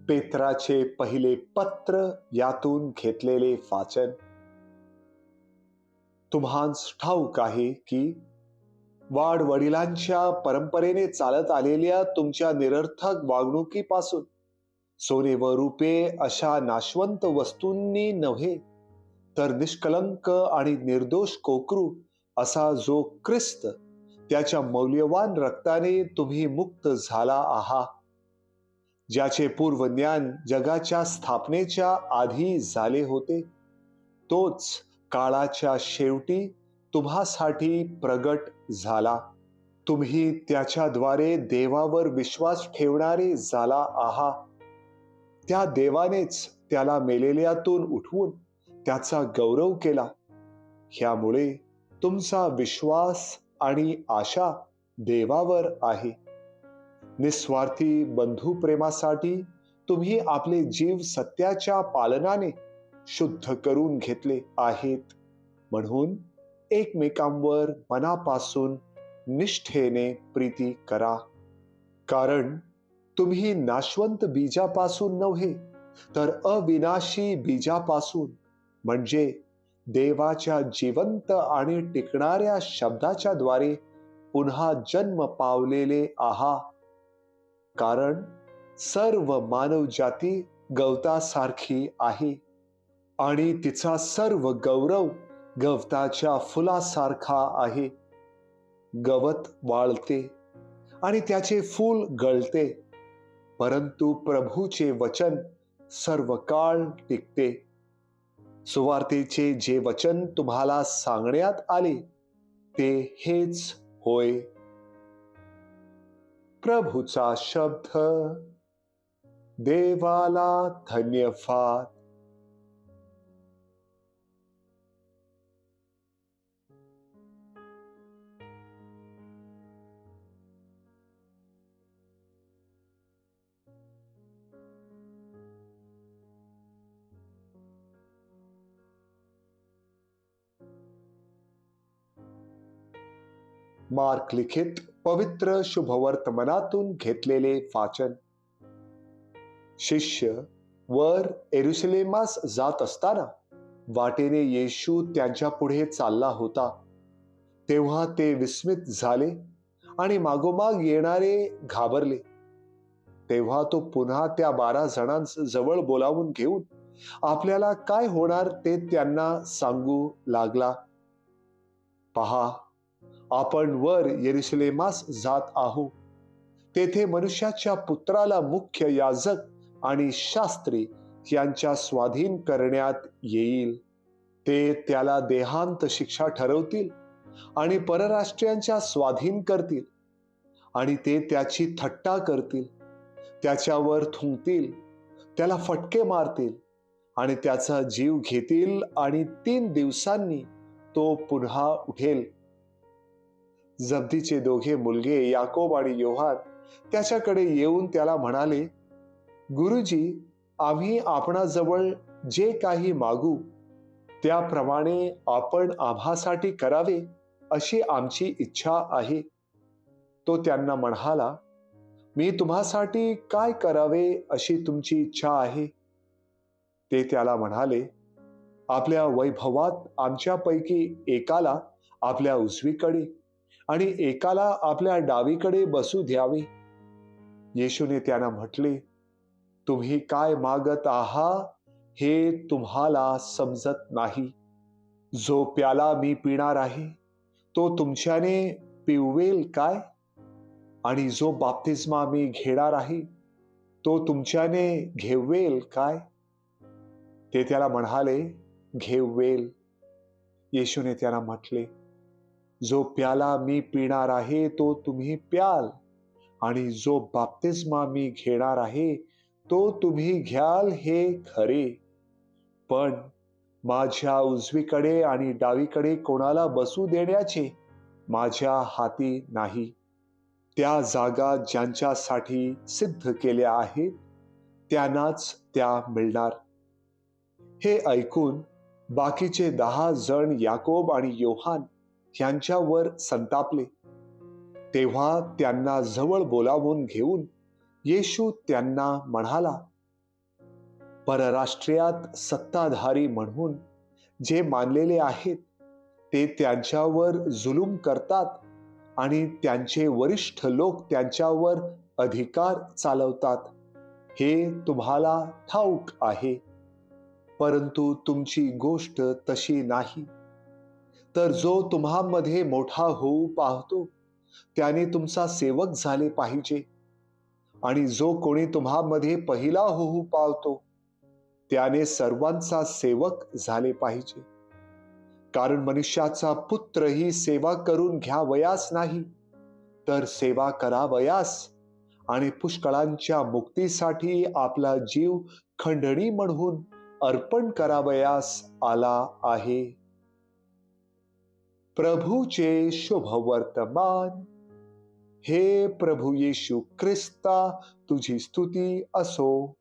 पेत्राचे पहिले पत्र यातून घेतलेले वाचन. तुम्हास ठाऊक आहे की वाडवडिलांच्या परंपरेने चालत आलेल्या तुमच्या निरर्थक वागणुकीपासून सोने व रुपे अशा नाशवंत वस्तूंनी नव्हे, तर निष्कलंक आणि निर्दोष कोकरू असा जो ख्रिस्त त्याच्या मौल्यवान रक्ताने तुम्ही मुक्त झाला आहात, ज्याचे पूर्वज्ञान जगाच्या स्थापनेच्या आधी झाले होते, तोच काळाच्या शेवटी तुम्हासाठी प्रगट झाला. तुम्ही त्याच्याद्वारे देवावर विश्वास ठेवणारे झाला आहात. त्या देवानेच त्याला मेलेल्यातून उठवून त्याचा गौरव केला. ह्यामुळे तुमचा विश्वास आणि आशा देवावर आहे. निस्वार्थी बंधुप्रेमासाठी तुम्ही आपले जीव सत्याच्या पालनाने शुद्ध करून घेतले आहेत. म्हणून एकमेकांवर मनापासून निष्ठेने प्रीती करा. कारण तुम्ही नाशवंत बीजापासून नव्हे, तर अविनाशी बीजापासून म्हणजे देवाच्या जिवंत आणि टिकणाऱ्या शब्दाच्या द्वारे पुन्हा जन्म पावलेले आहात. कारण सर्व मानवजाती गवतासारखी आहे आणि तिचा सर्व गौरव गवताच्या फुलासारखा आहे. गवत वाळते आणि त्याचे फूल गळते, परंतु प्रभूचे वचन सर्व काळ टिकते. सुवार्तेचे जे वचन तुम्हाला सांगण्यात आले ते हेच होय. प्रभूचा शब्द. देवाला धन्यवाद. मार्क लिखित पवित्र शुभवर्तमानातून घेतलेले वाचन. शिष्य वर येरुशलेमास जात असताना वाटेने येशू त्यांच्या पुढे चालला होता. तेव्हा ते विस्मित झाले आणि मागोमाग येणारे घाबरले. तेव्हा तो पुन्हा त्या 12 जणांजवळ बोलावून घेऊन आपल्याला काय होणार ते त्यांना सांगू लागला. पहा, आपण वर येरुशलेमास जात आहोत. तेथे मनुष्याच्या पुत्राला मुख्य याजक आणि शास्त्री यांच्या स्वाधीन करण्यात येईल. ते त्याला देहांत शिक्षा ठरवतील आणि परराष्ट्रीयांच्या स्वाधीन करतील आणि ते त्याची थट्टा करतील, त्याच्यावर थुंकतील, त्याला फटके मारतील आणि त्याचा जीव घेतील आणि 3 दिवसांनी तो पुन्हा उठेल. जब्दीचे दोघे मुलगे याकोब आणि योहान त्याच्याकडे येऊन त्याला म्हणाले, गुरुजी, आम्ही आपणाजवळ जे काही मागू त्याप्रमाणे आपण आम्हासाठी करावे अशी आमची इच्छा आहे. तो त्यांना म्हणाला, मी तुम्हासाठी काय करावे अशी तुमची इच्छा आहे? ते त्याला म्हणाले, आपल्या वैभवात आमच्यापैकी एकाला आपल्या उजवीकडे आणि एकाला आपल्या डावीकडे बसू द्यावे. येशूने त्यांना म्हटले, तुम्ही काय मागत आहात हे तुम्हाला समजत नाही. जो प्याला मी पिणार आहे तो तुमच्याने पिववेल काय? आणि जो बाप्तिस्मा मी घेणार आहे तो तुमच्याने घेवेल काय? ते त्याला म्हणाले, घेवेल. येशूने त्यांना म्हटले, जो प्याला मी पिणार आहे तो तुम्ही प्याल आणि जो बाप्तिस्मा मी घेणार आहे तो तुम्ही घ्याल हे खरे. पण माझ्या उजवीकडे आणि डावीकडे कोणाला बसू देण्याचे माझ्या हाती नाही. त्या जागा ज्यांच्यासाठी सिद्ध केल्या आहेत त्यांनाच त्या मिळणार. हे ऐकून बाकीचे 10 जण याकोब आणि योहान यांच्यावर संतापले. तेव्हा त्यांना जवळ बोलावून घेऊन येशू त्यांना म्हणाला, परराष्ट्रीयात सत्ताधारी म्हणून जे मानलेले आहेत ते त्यांच्यावर जुलूम करतात आणि त्यांचे वरिष्ठ लोक त्यांच्यावर अधिकार चालवतात हे तुम्हाला ठाऊक आहे. परंतु तुमची गोष्ट तशी नाही. तर जो तुम्हामध्ये मोठा होऊ पाहतो त्याने तुमचा सेवक झाले पाहिजे, आणि जो कोणी तुम्हामध्ये पहिला होऊ पावतो त्याने सर्वांचा सेवक झाले पाहिजे. कारण मनुष्याचा पुत्रही सेवा करून घ्यावयास नाही, तर सेवा करावयास आणि पुष्कळांच्या मुक्तीसाठी आपला जीव खंडणी म्हणून अर्पण करावयास आला आहे. प्रभूचे शुभ वर्तमान. हे प्रभू येशू ख्रिस्ता, तुझी स्तुती असो.